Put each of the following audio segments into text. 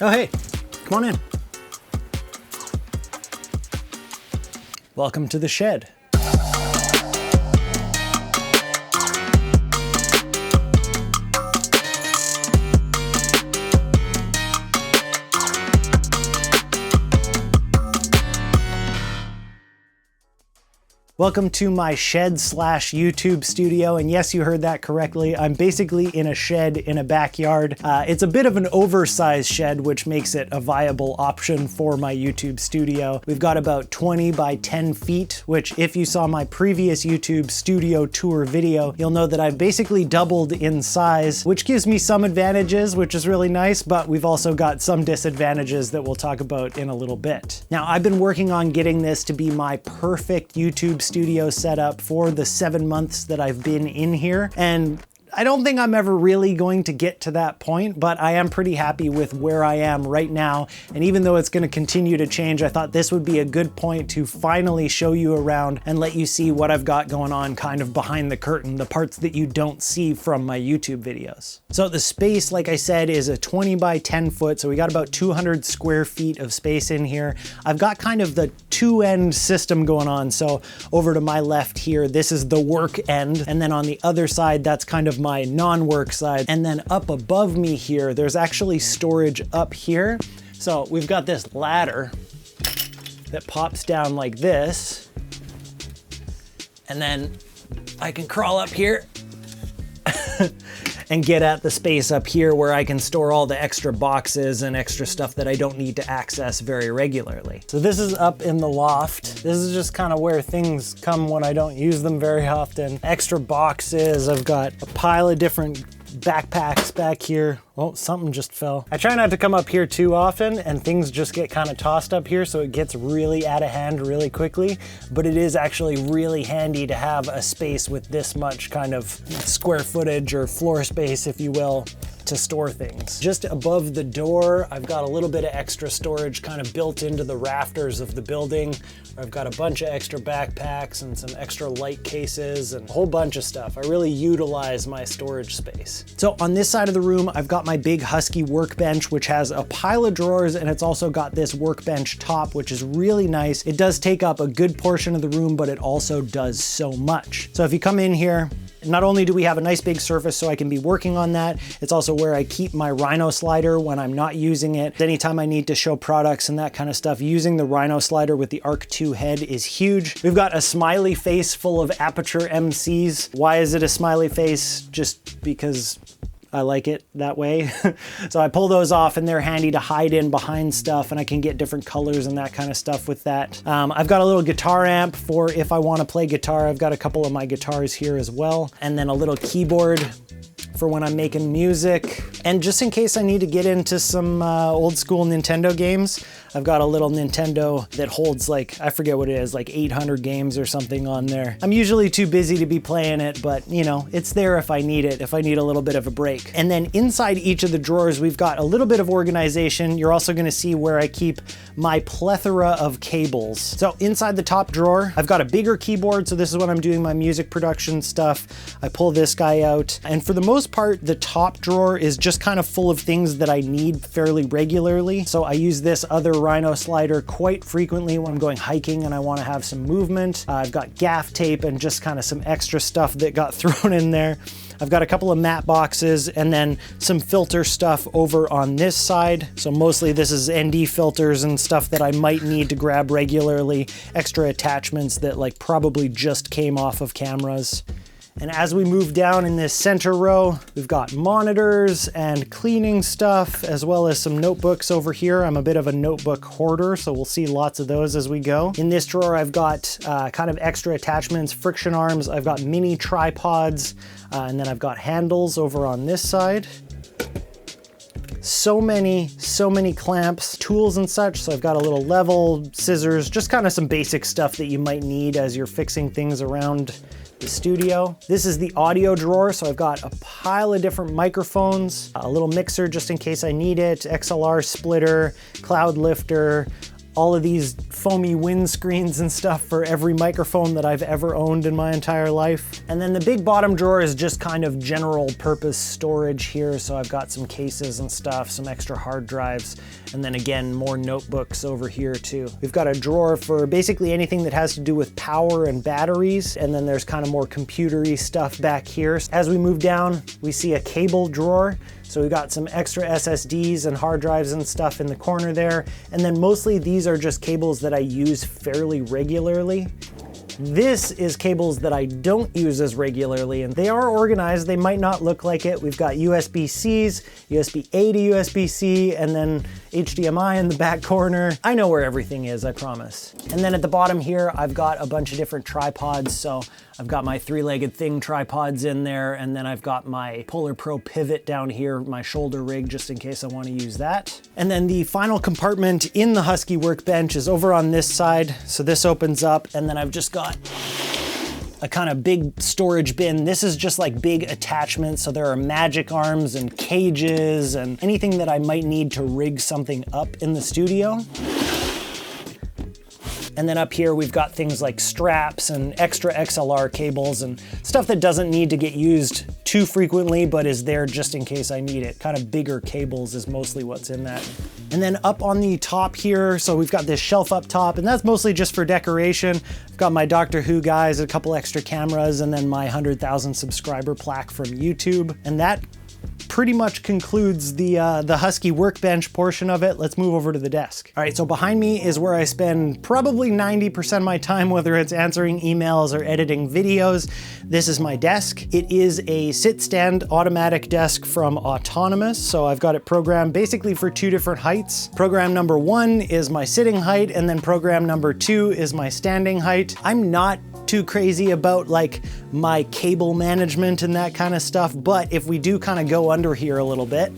Oh, hey, come on in. Welcome to the shed. Welcome to my shed/YouTube studio, and yes, you heard that correctly. I'm basically in a shed in a backyard. It's a bit of an oversized shed, which makes it a viable option for my YouTube studio. We've got about 20 by 10 feet, which if you saw my previous YouTube studio tour video, you'll know that I've basically doubled in size, which gives me some advantages, which is really nice, but we've also got some disadvantages that we'll talk about in a little bit. Now, I've been working on getting this to be my perfect YouTube studio setup for the 7 months that I've been in here, and I don't think I'm ever really going to get to that point, but I am pretty happy with where I am right now. And even though it's going to continue to change, I thought this would be a good point to finally show you around and let you see what I've got going on kind of behind the curtain, the parts that you don't see from my YouTube videos. So the space, like I said, is a 20 by 10 foot. So we got about 200 square feet of space in here. I've got kind of the two-end system going on. So over to my left here, this is the work end. And then on the other side, that's kind of my non-work side. And then up above me here, there's actually storage up here. So we've got this ladder that pops down like this. And then I can crawl up here and get at the space up here where I can store all the extra boxes and extra stuff that I don't need to access very regularly. So this is up in the loft. This is just kind of where things come when I don't use them very often. Extra boxes. I've got a pile of different backpacks back here. Oh, something just fell. I try not to come up here too often, and things just get kind of tossed up here, so it gets really out of hand really quickly, but it is actually really handy to have a space with this much kind of square footage or floor space, if you will, to store things. Just above the door, I've got a little bit of extra storage kind of built into the rafters of the building. I've got a bunch of extra backpacks and some extra light cases and a whole bunch of stuff. I really utilize my storage space. So on this side of the room, I've got my big Husky workbench, which has a pile of drawers, and it's also got this workbench top, which is really nice. It does take up a good portion of the room, but it also does so much. So if you come in here, not only do we have a nice big surface so I can be working on that, it's also where I keep my Rhino slider when I'm not using it. Anytime I need to show products and that kind of stuff, using the Rhino slider with the Arc 2 head is huge. We've got a smiley face full of Aperture MCs. Why is it a smiley face? Just because I like it that way. So I pull those off and they're handy to hide in behind stuff, and I can get different colors and that kind of stuff with that. I've got a little guitar amp for if I want to play guitar. I've got a couple of my guitars here as well. And then a little keyboard for when I'm making music. And just in case I need to get into some old school Nintendo games, I've got a little Nintendo that holds like, I forget what it is, like 800 games or something on there. I'm usually too busy to be playing it, but you know, it's there if I need it, if I need a little bit of a break. And then inside each of the drawers, we've got a little bit of organization. You're also gonna see where I keep my plethora of cables. So inside the top drawer, I've got a bigger keyboard. So this is when I'm doing my music production stuff. I pull this guy out. And for the most part, the top drawer is just kind of full of things that I need fairly regularly. So I use this other Rhino slider quite frequently when I'm going hiking and I want to have some movement. I've got gaff tape and just kind of some extra stuff that got thrown in there. I've got a couple of matte boxes and then some filter stuff over on this side. So mostly this is ND filters and stuff that I might need to grab regularly. Extra attachments that like probably just came off of cameras. And as we move down in this center row, we've got monitors and cleaning stuff, as well as some notebooks over here. I'm a bit of a notebook hoarder, so we'll see lots of those as we go. In this drawer, I've got kind of extra attachments, friction arms. I've got mini tripods, and then I've got handles over on this side. So many clamps, tools and such. So I've got a little level, scissors, just kind of some basic stuff that you might need as you're fixing things around the studio. This is the audio drawer, so I've got a pile of different microphones, a little mixer just in case I need it, XLR splitter, cloud lifter, all of these foamy windscreens and stuff for every microphone that I've ever owned in my entire life. And then the big bottom drawer is just kind of general purpose storage here. So I've got some cases and stuff, some extra hard drives, and then again, more notebooks over here too. We've got a drawer for basically anything that has to do with power and batteries. And then there's kind of more computery stuff back here. As we move down, we see a cable drawer. So we've got some extra SSDs and hard drives and stuff in the corner there. And then mostly these are just cables that I use fairly regularly. This is cables that I don't use as regularly, and they are organized. They might not look like it. We've got USB-Cs, USB-A to USB-C, and then HDMI in the back corner. I know where everything is, I promise. And then at the bottom here, I've got a bunch of different tripods. So I've got my three-legged thing tripods in there, and then I've got my Polar Pro pivot down here, my shoulder rig, just in case I want to use that. And then the final compartment in the Husky workbench is over on this side. So this opens up, and then I've just got a kind of big storage bin. This is just like big attachments. So there are magic arms and cages and anything that I might need to rig something up in the studio. And then up here, we've got things like straps and extra XLR cables and stuff that doesn't need to get used too frequently, but is there just in case I need it. Kind of bigger cables is mostly what's in that. And then up on the top here, so we've got this shelf up top, and that's mostly just for decoration. I've got my Doctor Who guys, a couple extra cameras, and then my 100,000 subscriber plaque from YouTube. And that pretty much concludes the Husky workbench portion of it. Let's move over to the desk. All right, so behind me is where I spend probably 90% of my time, whether it's answering emails or editing videos. This is my desk. It is a sit-stand automatic desk from Autonomous. So I've got it programmed basically for two different heights. Program number 1 is my sitting height, and then program number 2 is my standing height. I'm not too crazy about like my cable management and that kind of stuff, but if we do kind of go under here a little bit,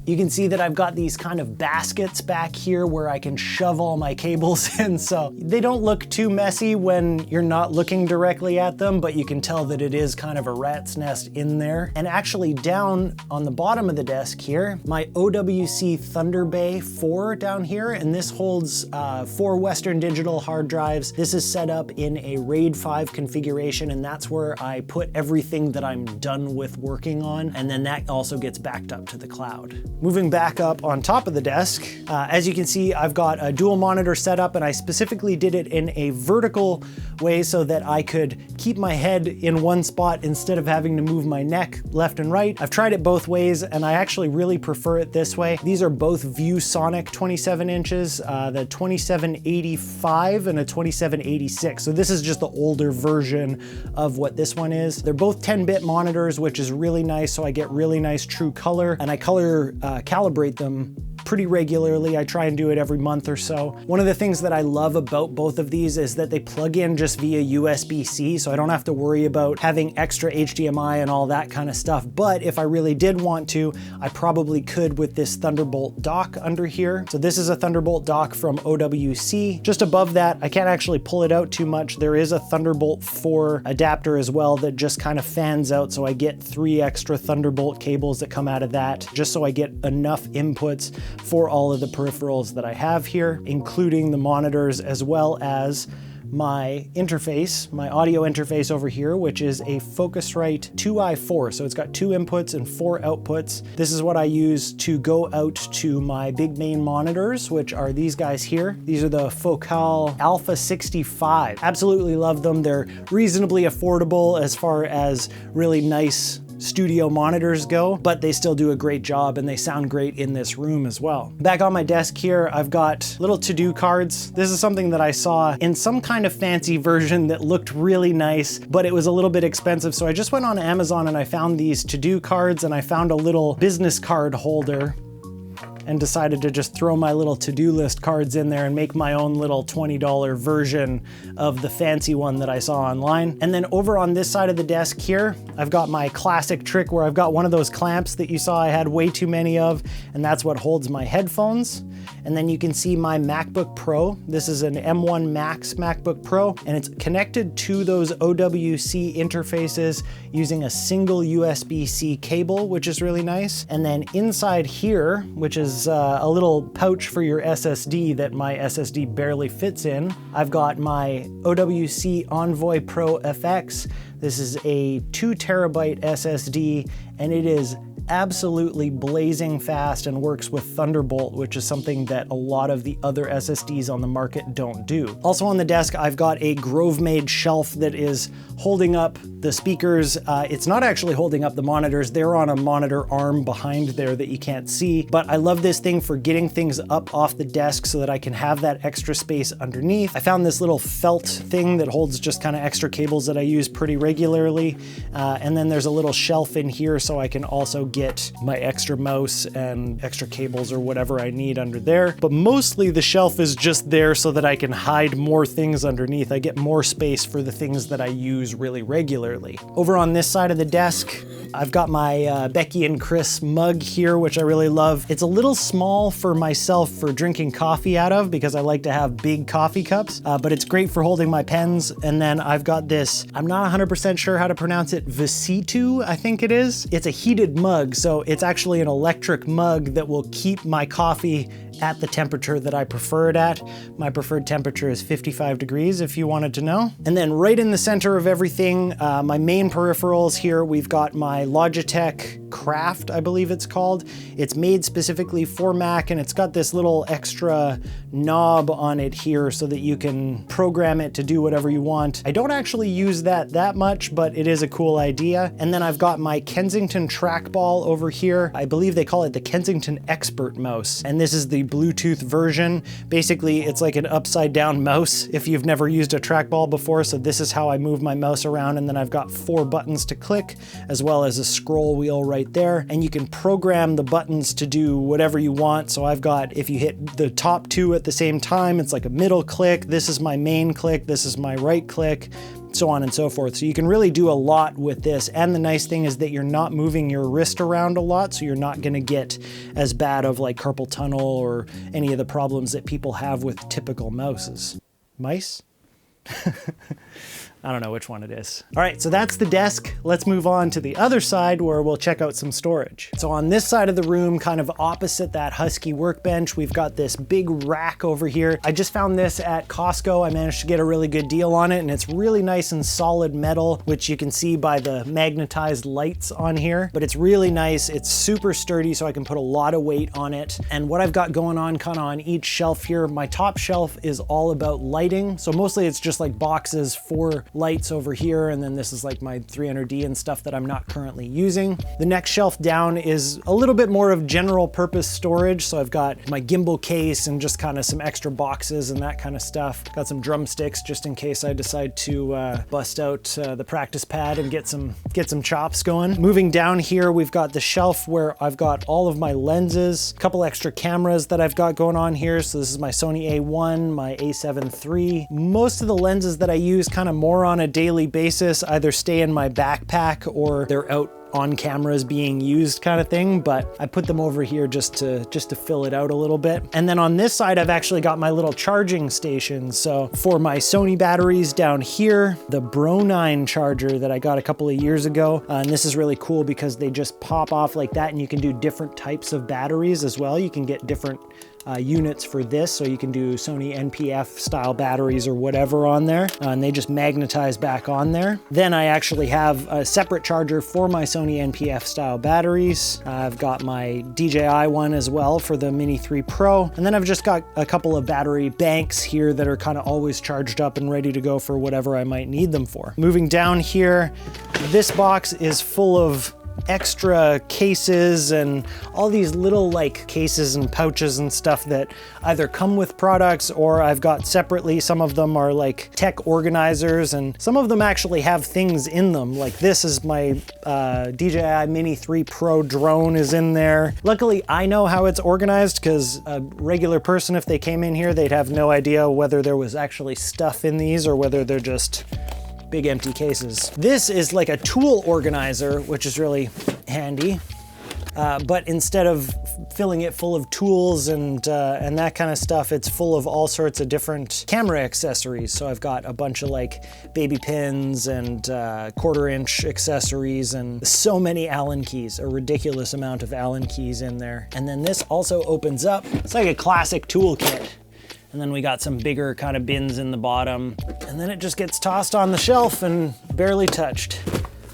you can see that I've got these kind of baskets back here where I can shove all my cables in. So they don't look too messy when you're not looking directly at them, but you can tell that it is kind of a rat's nest in there. And actually down on the bottom of the desk here, my OWC Thunder Bay 4 down here, and this holds 4 Western Digital hard drives. This is set up in a RAID 5 configuration, and that's where I put everything that I'm done with working on. And then that also gets backed up to the cloud. Moving back up on top of the desk, as you can see, I've got a dual monitor setup, and I specifically did it in a vertical way so that I could keep my head in one spot instead of having to move my neck left and right. I've tried it both ways, and I actually really prefer it this way. These are both ViewSonic 27 inches, the 2785 and a 2786. So this is just the older version of what this one is. They're both 10-bit monitors, which is really nice, so I get really nice true color, and I color calibrate them pretty regularly. I try and do it every month or so. One of the things that I love about both of these is that they plug in just via USB-C, so I don't have to worry about having extra HDMI and all that kind of stuff. But if I really did want to, I probably could with this Thunderbolt dock under here. So this is a Thunderbolt dock from OWC. Just above that, I can't actually pull it out too much. There is a Thunderbolt 4 adapter as well that just kind of fans out, so I get 3 extra Thunderbolt cables that come out of that, just so I get enough inputs for all of the peripherals that I have here, including the monitors as well as my interface, my audio interface over here, which is a Focusrite 2i4. So it's got 2 inputs and 4 outputs. This is what I use to go out to my big main monitors, which are these guys here. These are the Focal Alpha 65. Absolutely love them. They're reasonably affordable as far as really nice studio monitors go, but they still do a great job and they sound great in this room as well. Back on my desk here, I've got little to-do cards. This is something that I saw in some kind of fancy version that looked really nice, but it was a little bit expensive. So I just went on Amazon and I found these to-do cards, and I found a little business card holder and decided to just throw my little to-do list cards in there and make my own little $20 version of the fancy one that I saw online. And then over on this side of the desk here, I've got my classic trick where I've got one of those clamps that you saw I had way too many of, and that's what holds my headphones. And then you can see my MacBook Pro. This is an M1 Max MacBook Pro, and it's connected to those OWC interfaces using a single USB-C cable, which is really nice. And then inside here, which is is a little pouch for your SSD that my SSD barely fits in. I've got my OWC Envoy Pro FX. This is a 2 terabyte SSD, and it is absolutely blazing fast and works with Thunderbolt, which is something that a lot of the other SSDs on the market don't do. Also on the desk, I've got a Grove-made shelf that is holding up the speakers. It's not actually holding up the monitors. They're on a monitor arm behind there that you can't see, but I love this thing for getting things up off the desk so that I can have that extra space underneath. I found this little felt thing that holds just kind of extra cables that I use pretty regularly. And then there's a little shelf in here so I can also get my extra mouse and extra cables or whatever I need under there. But mostly the shelf is just there so that I can hide more things underneath. I get more space for the things that I use really regularly. Over on this side of the desk, I've got my Becky and Chris mug here, which I really love. It's a little small for myself for drinking coffee out of because I like to have big coffee cups, but it's great for holding my pens. And then I've got this, I'm not 100% sure how to pronounce it, Visitu, I think it is. It's a heated mug, so it's actually an electric mug that will keep my coffee at the temperature that I prefer it at. My preferred temperature is 55 degrees if you wanted to know. And then right in the center of everything, my main peripherals here, we've got my Logitech Craft, I believe it's called. It's made specifically for Mac, and it's got this little extra knob on it here so that you can program it to do whatever you want. I don't actually use that much, but it is a cool idea. And then I've got my Kensington trackball over here. I believe they call it the Kensington Expert mouse, and this is the Bluetooth version. Basically, it's like an upside down mouse if you've never used a trackball before. So this is how I move my mouse around, and then I've got 4 buttons to click as well as a scroll wheel right there, and you can program the buttons to do whatever you want. So I've got, if you hit the top 2 at the same time, it's like a middle click. This is my main click. This is my right click, so on and so forth. So you can really do a lot with this. And the nice thing is that you're not moving your wrist around a lot, so you're not gonna get as bad of like carpal tunnel or any of the problems that people have with typical mouses. Mice? I don't know which one it is. All right, so that's the desk. Let's move on to the other side where we'll check out some storage. So on this side of the room, kind of opposite that Husky workbench, we've got this big rack over here. I just found this at Costco. I managed to get a really good deal on it, and it's really nice and solid metal, which you can see by the magnetized lights on here, but it's really nice. It's super sturdy, so I can put a lot of weight on it. And what I've got going on kind of on each shelf here, my top shelf is all about lighting. So mostly it's just like boxes for lights over here, and then this is like my 300D and stuff that I'm not currently using. The next shelf down is a little bit more of general purpose storage, so I've got my gimbal case and just kind of some extra boxes and that kind of stuff. Got some drumsticks just in case I decide to bust out the practice pad and get some chops going. Moving down here, we've got the shelf where I've got all of my lenses, a couple extra cameras that I've got going on here. So this is my Sony A1, my A7 III. Most of the lenses that I use kind of more on a daily basis either stay in my backpack or they're out on cameras being used kind of thing, but I put them over here just to fill it out a little bit. And then on this side, I've actually got my little charging station. So for my Sony batteries down here, the Bro 9 charger that I got a couple of years ago, and this is really cool because they just pop off like that, and you can do different types of batteries as well. You can get different units for this, so you can do Sony NPF style batteries or whatever on there, and they just magnetize back on there. Then I actually have a separate charger for my Sony NPF style batteries. I've got my DJI one as well for the Mini 3 Pro, and then I've just got a couple of battery banks here that are kind of always charged up and ready to go for whatever I might need them for. Moving down here, this box is full of extra cases and all these little like cases and pouches and stuff that either come with products or I've got separately. Some of them are like tech organizers, and some of them actually have things in them. Like this is my DJI Mini 3 Pro drone is in there. Luckily, I know how it's organized because a regular person, if they came in here, they'd have no idea whether there was actually stuff in these or whether they're just big empty cases. This is like a tool organizer, which is really handy. but instead of filling it full of tools and that kind of stuff, it's full of all sorts of different camera accessories. So I've got a bunch of like baby pins and 1/4-inch accessories and so many Allen keys, a ridiculous amount of Allen keys in there. And then this also opens up. It's like a classic tool kit. And then we got some bigger kind of bins in the bottom. And then it just gets tossed on the shelf and barely touched.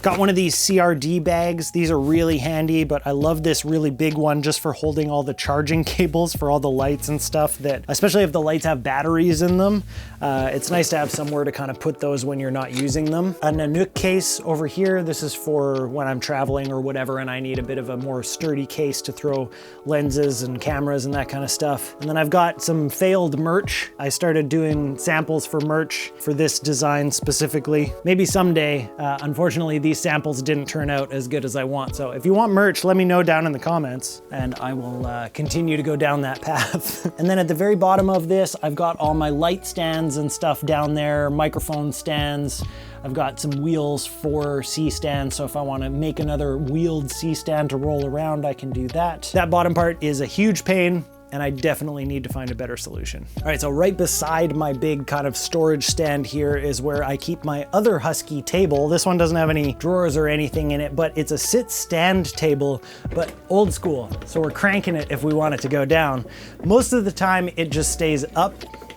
Got one of these CRD bags. These are really handy, but I love this really big one just for holding all the charging cables for all the lights and stuff that, especially if the lights have batteries in them, it's nice to have somewhere to kind of put those when you're not using them. A Nanook case over here. This is for when I'm traveling or whatever and I need a bit of a more sturdy case to throw lenses and cameras and that kind of stuff. And then I've got some failed merch. I started doing samples for merch for this design specifically. Maybe someday. Unfortunately, these samples didn't turn out as good as I want. So if you want merch, let me know down in the comments and I will continue to go down that path. And then at the very bottom of this, I've got all my light stands and stuff down there, microphone stands. I've got some wheels for C-stands, so if I want to make another wheeled C-stand to roll around, I can do that. That bottom part is a huge pain, and I definitely need to find a better solution. All right, so right beside my big kind of storage stand here is where I keep my other Husky table. This one doesn't have any drawers or anything in it, but it's a sit-stand table, but old school. So we're cranking it if we want it to go down. Most of the time, it just stays up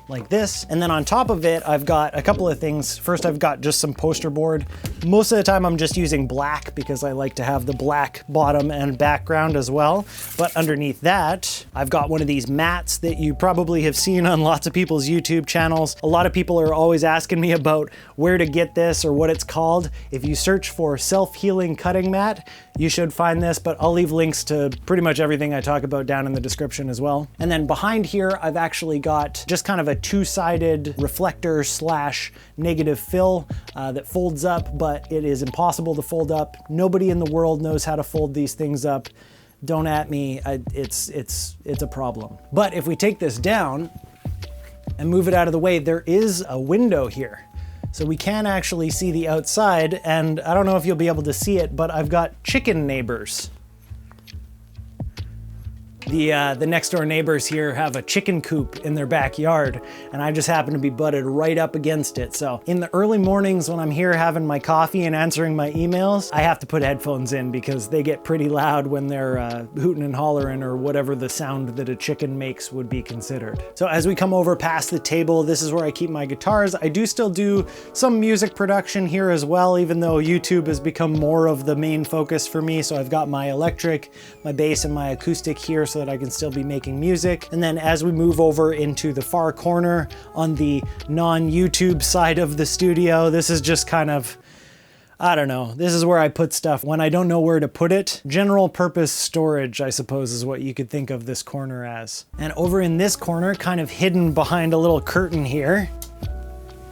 like this. And then on top of it, I've got a couple of things. First, I've got just some poster board. Most of the time I'm just using black because I like to have the black bottom and background as well. But underneath that, I've got one of these mats that you probably have seen on lots of people's YouTube channels. A lot of people are always asking me about where to get this or what it's called. If you search for self-healing cutting mat, you should find this, but I'll leave links to pretty much everything I talk about down in the description as well. And then behind here, I've actually got just kind of a two-sided reflector slash negative fill that folds up, but it is impossible to fold up. Nobody in the world knows how to fold these things up. Don't at me, it's a problem. But if we take this down and move it out of the way, there is a window here. So we can actually see the outside, and I don't know if you'll be able to see it, but I've got chicken neighbors. The next door neighbors here have a chicken coop in their backyard, and I just happen to be butted right up against it. So in the early mornings when I'm here having my coffee and answering my emails, I have to put headphones in because they get pretty loud when they're hooting and hollering or whatever the sound that a chicken makes would be considered. So as we come over past the table, this is where I keep my guitars. I do still do some music production here as well, even though YouTube has become more of the main focus for me. So I've got my electric, my bass, and my acoustic here so that I can still be making music. And then as we move over into the far corner on the non-YouTube side of the studio, this is just kind of, I don't know, this is where I put stuff when I don't know where to put it. General purpose storage, I suppose, is what you could think of this corner as. And over in this corner, kind of hidden behind a little curtain here,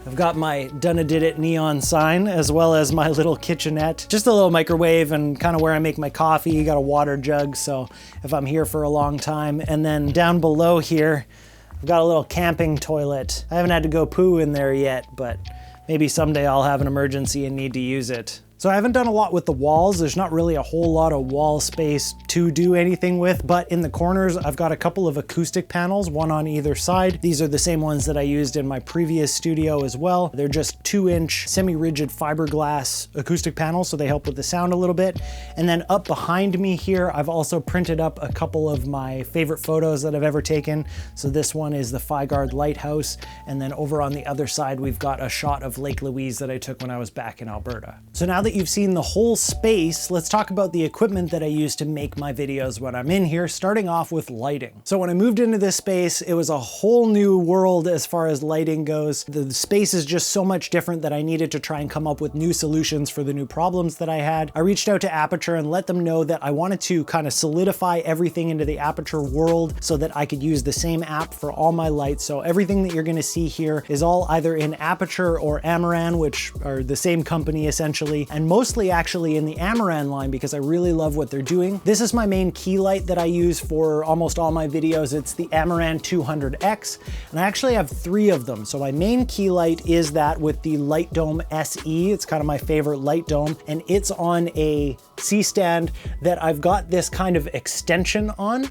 I've got my Dunna Did It neon sign, as well as my little kitchenette. Just a little microwave and kind of where I make my coffee. Got a water jug, so if I'm here for a long time. And then down below here, I've got a little camping toilet. I haven't had to go poo in there yet, but maybe someday I'll have an emergency and need to use it. So I haven't done a lot with the walls. There's not really a whole lot of wall space to do anything with, but in the corners, I've got a couple of acoustic panels, one on either side. These are the same ones that I used in my previous studio as well. They're just 2-inch semi-rigid fiberglass acoustic panels, so they help with the sound a little bit. And then up behind me here, I've also printed up a couple of my favorite photos that I've ever taken. So this one is the Fygard Lighthouse, and then over on the other side, we've got a shot of Lake Louise that I took when I was back in Alberta. So now that you've seen the whole space, let's talk about the equipment that I use to make my videos when I'm in here, starting off with lighting. So when I moved into this space, it was a whole new world as far as lighting goes. The space is just so much different that I needed to try and come up with new solutions for the new problems that I had. I reached out to Aperture and let them know that I wanted to kind of solidify everything into the Aperture world so that I could use the same app for all my lights. So everything that you're gonna see here is all either in Aperture or Amaran, which are the same company essentially. And and mostly actually in the Amaran line because I really love what they're doing. This is my main key light that I use for almost all my videos. It's the Amaran 200X, and I actually have 3 of them. So my main key light is that with the Light Dome SE. It's kind of my favorite light dome, and it's on a C-stand that I've got this kind of extension on.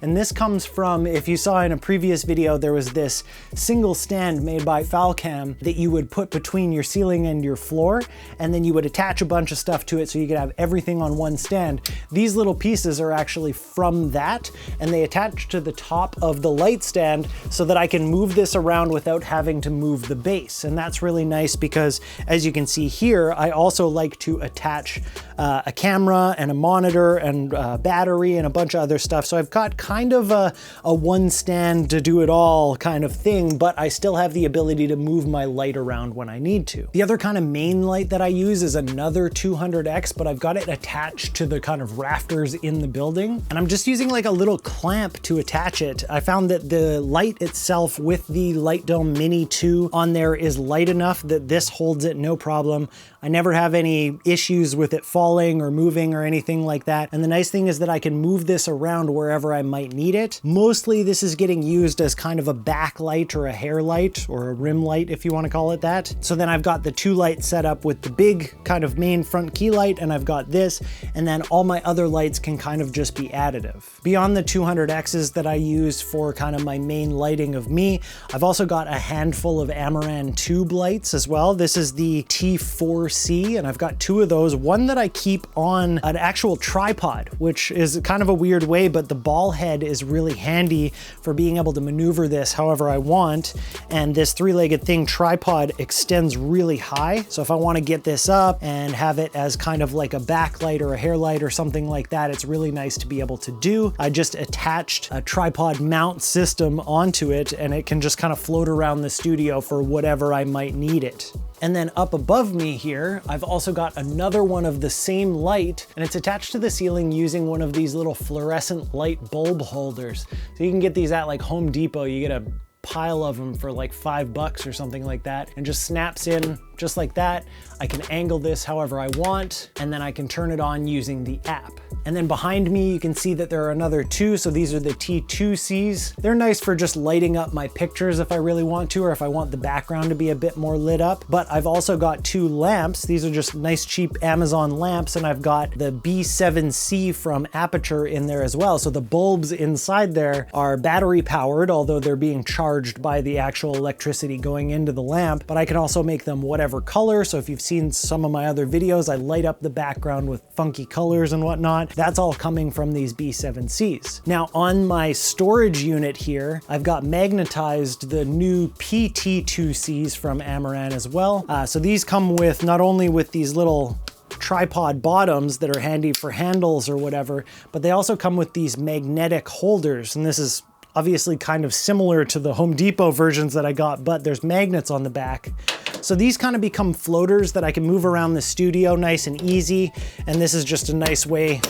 And this comes from, if you saw in a previous video, there was this single stand made by Falcam that you would put between your ceiling and your floor, and then you would attach a bunch of stuff to it so you could have everything on one stand. These little pieces are actually from that, and they attach to the top of the light stand so that I can move this around without having to move the base. And that's really nice because, as you can see here, I also like to attach a camera and a monitor and a battery and a bunch of other stuff. So I've got kind of a one stand to do it all kind of thing, but I still have the ability to move my light around when I need to. The other kind of main light that I use is another 200X, but I've got it attached to the kind of rafters in the building. And I'm just using like a little clamp to attach it. I found that the light itself with the Light Dome Mini 2 on there is light enough that this holds it no problem. I never have any issues with it falling or moving or anything like that. And the nice thing is that I can move this around wherever I might need it. Mostly this is getting used as kind of a backlight or a hair light or a rim light, if you want to call it that. So then I've got the 2 lights set up with the big kind of main front key light, and I've got this, and then all my other lights can kind of just be additive. Beyond the 200Xs that I use for kind of my main lighting of me, I've also got a handful of Amaran tube lights as well. This is the T4C, and I've got 2 of those. One that I keep on an actual tripod, which is kind of a weird way, but the ball head is really handy for being able to maneuver this however I want. And this 3-legged thing tripod extends really high. So if I want to get this up and have it as kind of like a backlight or a hair light or something like that, it's really nice to be able to do. I just attached a tripod mount system onto it, and it can just kind of float around the studio for whatever I might need it. And then up above me here, I've also got another one of the same light, and it's attached to the ceiling using one of these little fluorescent light bulb holders. So you can get these at like Home Depot. You get a pile of them for like $5 or something like that, and just snaps in just like that. I can angle this however I want, and then I can turn it on using the app. And then behind me, you can see that there are another 2. So these are the T2Cs. They're nice for just lighting up my pictures if I really want to, or if I want the background to be a bit more lit up. But I've also got 2 lamps. These are just nice cheap Amazon lamps, and I've got the B7C from Aperture in there as well. So the bulbs inside there are battery powered, although they're being charged by the actual electricity going into the lamp, but I can also make them whatever color. So if you've seen some of my other videos, I light up the background with funky colors and whatnot. That's all coming from these B7Cs. Now on my storage unit here, I've got magnetized the new PT2Cs from Amaran as well. So these come with not only with these little tripod bottoms that are handy for handles or whatever, but they also come with these magnetic holders. And this is obviously kind of similar to the Home Depot versions that I got, but there's magnets on the back. So these kind of become floaters that I can move around the studio nice and easy. And this is just a nice way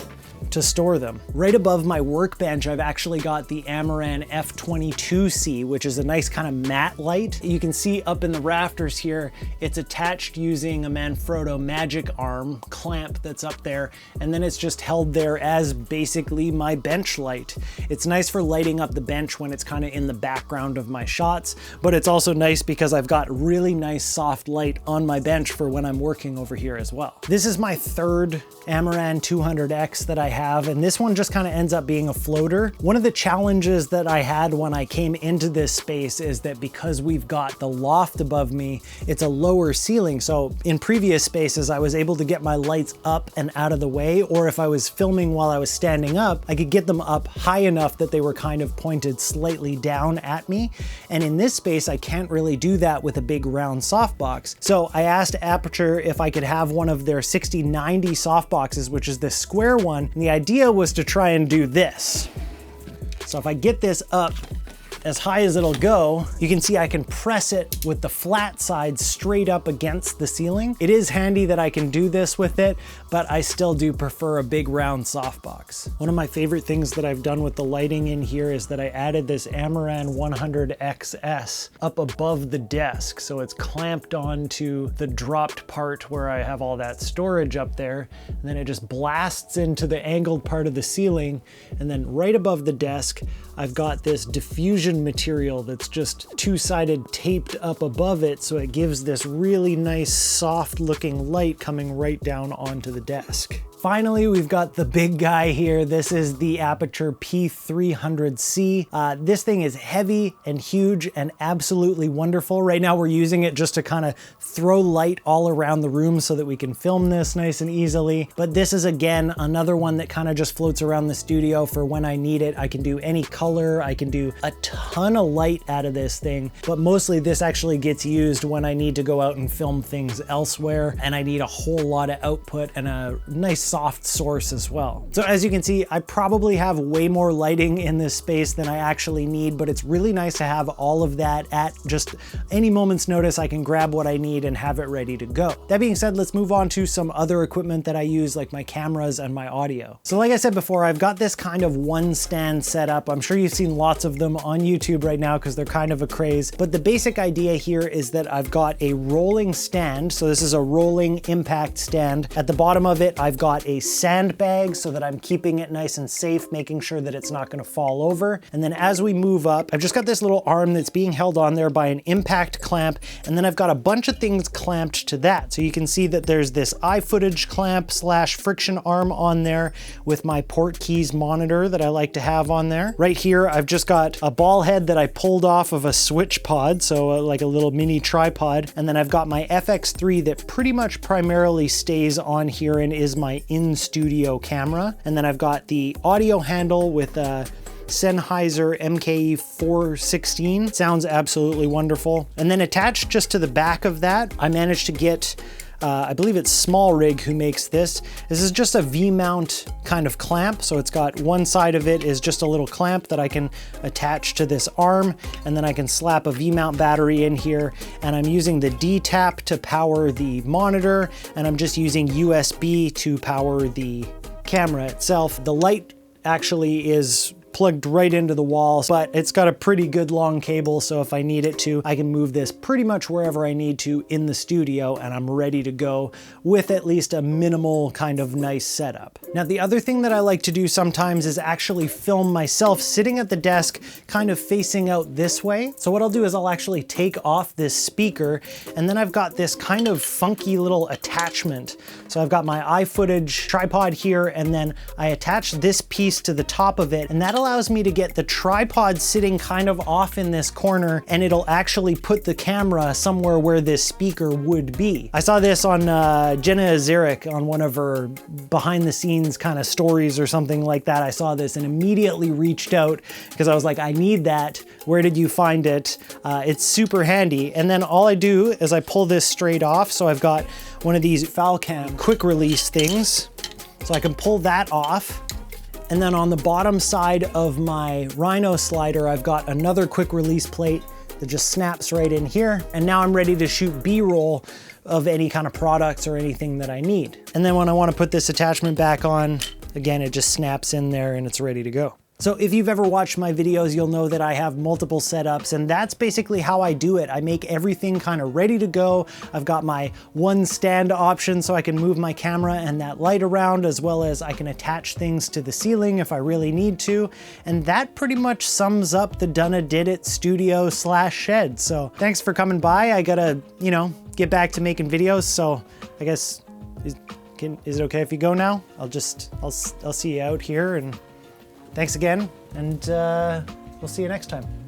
to store them. Right above my workbench, I've actually got the Amaran F22C, which is a nice kind of matte light. You can see up in the rafters here, it's attached using a Manfrotto Magic Arm clamp that's up there, and then it's just held there as basically my bench light. It's nice for lighting up the bench when it's kind of in the background of my shots, but it's also nice because I've got really nice soft light on my bench for when I'm working over here as well. This is my 3rd Amaran 200X that I have, and this one just kind of ends up being a floater. One of the challenges that I had when I came into this space is that because we've got the loft above me, it's a lower ceiling. So in previous spaces, I was able to get my lights up and out of the way, or if I was filming while I was standing up, I could get them up high enough that they were kind of pointed slightly down at me. And in this space, I can't really do that with a big round softbox. So I asked Aperture if I could have one of their 6090 softboxes, which is this square one. And the idea was to try and do this. So if I get this up as high as it'll go. You can see I can press it with the flat side straight up against the ceiling. It is handy that I can do this with it, but I still do prefer a big round softbox. One of my favorite things that I've done with the lighting in here is that I added this Amaran 100XS up above the desk. So it's clamped onto the dropped part where I have all that storage up there. And then it just blasts into the angled part of the ceiling. And then right above the desk, I've got this diffusion material that's just two-sided taped up above it, so it gives this really nice soft looking light coming right down onto the desk. Finally, we've got the big guy here. This is the Aperture P300C. This thing is heavy and huge and absolutely wonderful. Right now we're using it just to kind of throw light all around the room so that we can film this nice and easily. But this is, again, another one that kind of just floats around the studio for when I need it. I can do any color. I can do a ton of light out of this thing, but mostly this actually gets used when I need to go out and film things elsewhere and I need a whole lot of output and a nice soft source as well. So as you can see, I probably have way more lighting in this space than I actually need, but it's really nice to have all of that at just any moment's notice. I can grab what I need and have it ready to go. That being said, let's move on to some other equipment that I use, like my cameras and my audio. So like I said before, I've got this kind of one stand setup. I'm sure you've seen lots of them on YouTube right now because they're kind of a craze, but the basic idea here is that I've got a rolling stand. So this is a rolling impact stand. At the bottom of it, I've got a sandbag so that I'm keeping it nice and safe, making sure that it's not going to fall over. And then as we move up, I've just got this little arm that's being held on there by an impact clamp. And then I've got a bunch of things clamped to that. So you can see that there's this iFootage clamp / friction arm on there with my port keys monitor that I like to have on there. Right here, I've just got a ball head that I pulled off of a switch pod. So like a little mini tripod. And then I've got my FX3 that pretty much primarily stays on here and is my in-studio camera. And then I've got the audio handle with a Sennheiser MKE 416. Sounds absolutely wonderful. And then attached just to the back of that, I managed to get I believe it's Small Rig who makes this. This is just a V-mount kind of clamp. So it's got one side of it is just a little clamp that I can attach to this arm, and then I can slap a V-mount battery in here. And I'm using the D-tap to power the monitor, and I'm just using USB to power the camera itself. The light actually is plugged right into the wall, but it's got a pretty good long cable, so if I need it to, I can move this pretty much wherever I need to in the studio, and I'm ready to go with at least a minimal kind of nice setup. Now, the other thing that I like to do sometimes is actually film myself sitting at the desk kind of facing out this way. So what I'll do is I'll actually take off this speaker, and then I've got this kind of funky little attachment. So I've got my iFootage tripod here, and then I attach this piece to the top of it, and that allows me to get the tripod sitting kind of off in this corner, and it'll actually put the camera somewhere where this speaker would be. I saw this on Jenna Azaric on one of her behind the scenes kind of stories or something like that. I saw this and immediately reached out because I was like, I need that. Where did you find it? It's super handy. And then all I do is I pull this straight off. So I've got one of these Falcam quick release things. So I can pull that off. And then on the bottom side of my Rhino slider, I've got another quick release plate that just snaps right in here. And now I'm ready to shoot B-roll of any kind of products or anything that I need. And then when I want to put this attachment back on, again, it just snaps in there and it's ready to go. So if you've ever watched my videos, you'll know that I have multiple setups, and that's basically how I do it. I make everything kind of ready to go. I've got my one stand option so I can move my camera and that light around, as well as I can attach things to the ceiling if I really need to. And that pretty much sums up the Dunna Did It studio / shed. So thanks for coming by. I gotta, get back to making videos. So I guess, is it okay if you go now? I'll see you out here, and thanks again, and we'll see you next time.